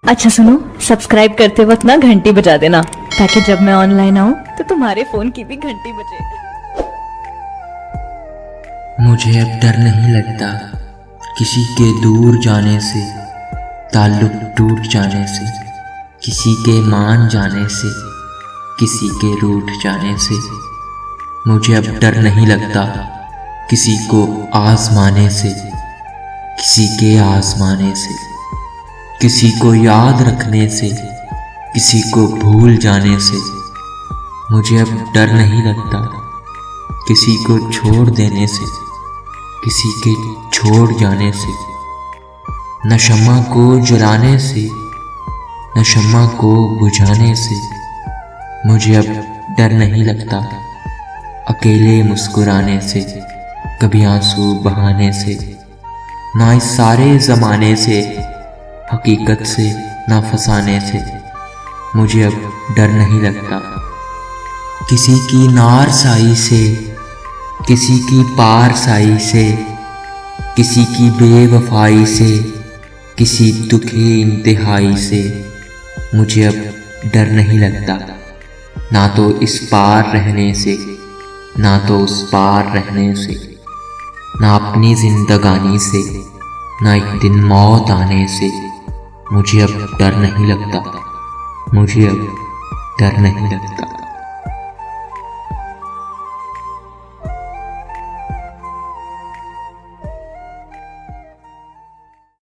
अच्छा सुनो, सब्सक्राइब करते वक्त ना घंटी बजा देना, ताकि जब मैं ऑनलाइन आऊँ तो तुम्हारे फोन की भी घंटी बजे। मुझे अब डर नहीं लगता किसी के दूर जाने से, ताल्लुक टूट जाने से, किसी के मान जाने से, किसी के रूठ जाने से। मुझे अब डर नहीं लगता किसी को आजमाने से, किसी के आजमाने से, किसी को याद रखने से, किसी को भूल जाने से। मुझे अब डर नहीं लगता किसी को छोड़ देने से, किसी के छोड़ जाने से। न शम्मा को जलाने से, न शम्मा को बुझाने से। मुझे अब डर नहीं लगता अकेले मुस्कुराने से, कभी आंसू बहाने से। ना इस सारे ज़माने से, हकीकत से, ना फसाने से। मुझे अब डर नहीं लगता किसी की नार साई से, किसी की पार साई से, किसी की बेवफाई से, किसी दुखी इंतहाई से। मुझे अब डर नहीं लगता, ना तो इस पार रहने से, ना तो उस पार रहने से, ना अपनी जिंदगानी से, ना एक दिन मौत आने से। मुझे अब डर नहीं लगता, मुझे अब डर नहीं लगता।